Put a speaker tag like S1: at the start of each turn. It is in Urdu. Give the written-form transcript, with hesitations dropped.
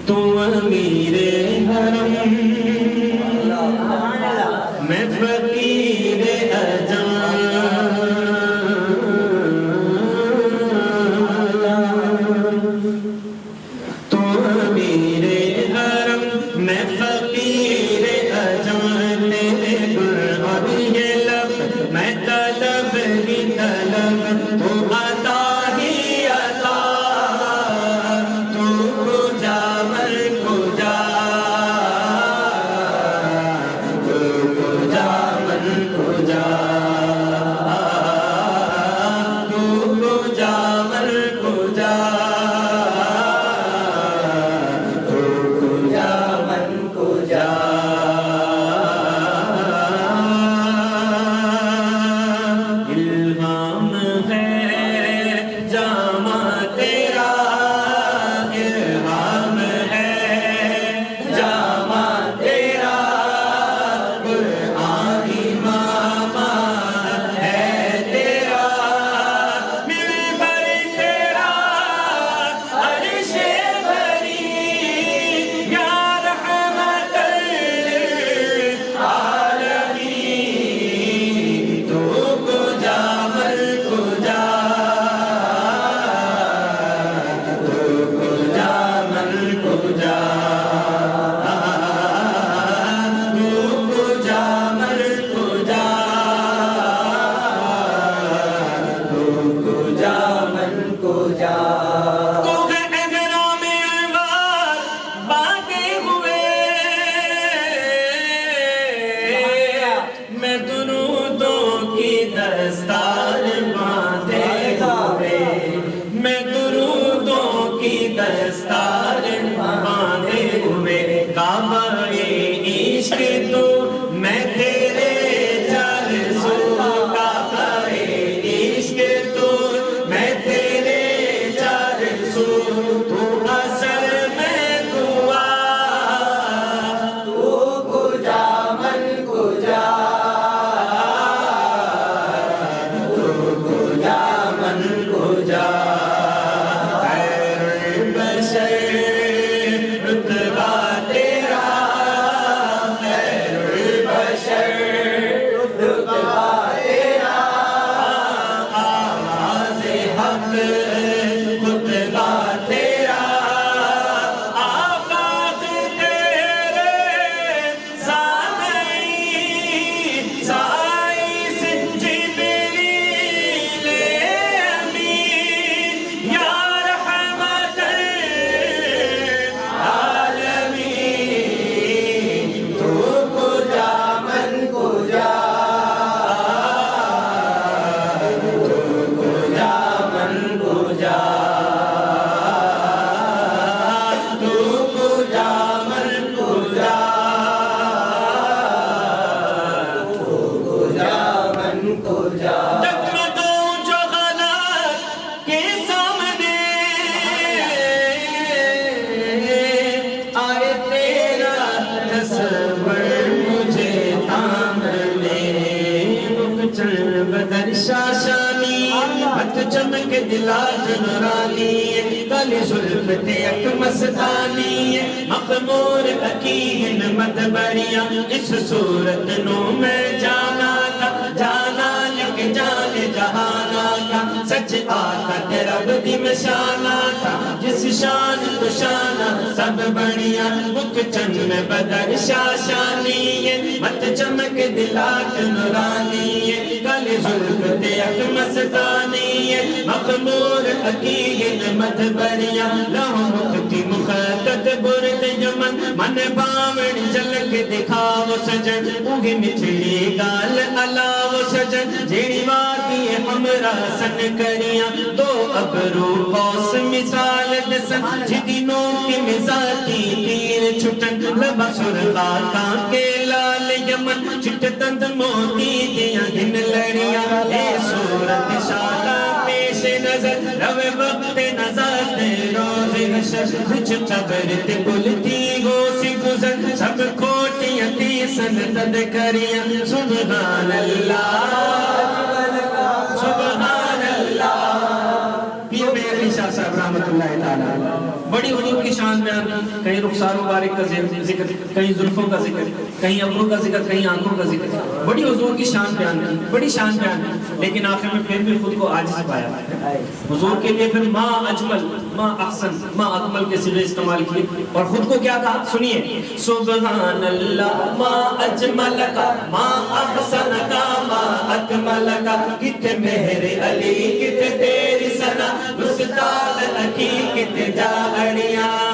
S1: تو امیر حرم میں فقیر اجم تو امیر حرم میں فقیر اجم تیرے قرآن یہ لب میں طلب ہی طلب تو عطا ہی عطا تو کجا مر کجا تو کجا مر کجا تو کجا مر کجا تو کجا من کجا الہام ہے جامع تیرا الہام ہے جامع تیرا قرآن امامہ ہے تیرا منبر تیرا عرش بری یا رحمت للعالمین تو کجا مر کجا تو کجا مر کجا تو کجا مر کجا تو کجا من کجا تو احرام انوار باندھے ہوئے میں درودوں کی دستار باندھے ہوئے میں درودوں کی دستار باندھے ہوئے کعبہ عشق تو میں تیرے چل سو کعبہ عشق تو میں تیرے چل سو تو اثر میں دعا تو کجا من کجا تو کجا من کجا خیر البشر رتبہ تیرا خیر البشر رتبہ تیرا آواز حق خطبہ تیرا آفاق تیرے سامعین سائس جبریل امین یا رحمت للعالمین تو کجا من کجا تو کجا من کجا تو کجا من کجا تو کجا من کجا جگمگاؤں جو غلط کے سامنے آئے تیرا تصور مجھے تھامنے رخ چل بدر شاشانی ہاتھ چمک دلا جنرانی کالی زلف تے اک مستانی مخمور عقین مدبریاں اس صورت نو میں جانا تھا جانا لک جان جہانا تھا سچ آقا تے رب دی مشانہ تھا جس شان تو شانہ سب بڑیا بک چن میں بدر شاشانی مت چمک دلات نورانی کالی زلف تے اک مستانی مخمور عقین مدبریاں لہو مختی مخطط برد یمن من باوڑ جلک دکھاو سجن اوگے مچھلی گال علاو سجن جیڑی وادی ہمراہ سن کریاں دو ابرو قوس مثال دسن جدی نوک مزاتی تیر چھٹن لبا سرخا کان کے لال یمن چھٹ تند موتی دیا دن لڑیاں اے صورت شالا پیش نظر رو وقت نظر روز حشر کچھ قبر تے کلتی گو سی گزر سب کھوٹیاں تی سنتد کریاں سبحان اللہ سبحان اللہ پیر میں علی شاہ صاحب رحمت اللہ تعالی بڑی حضور کی شان بیان کی، کہیں رخسار مبارک کا ذکر، کہیں زلفوں کا ذکر، کہیں ابرو کا ذکر، کہیں آنکھوں کا ذکر، بڑی حضور کی شان بیان کی، بڑی شان بیان کی، لیکن آخر میں پھر بھی خود کو عاجز پایا۔ حضور کے لیے پھر ما اجمل، ما احسن، ما اکمل کے صیغے استعمال کیے، اور خود کو کیا کہا سنیے، سبحان اللہ ما اجمل کا، ما احسن کا، ما اکمل کا، کتے میرے علی کتے تیری سنا، استاد لکی کتے جاڑیاں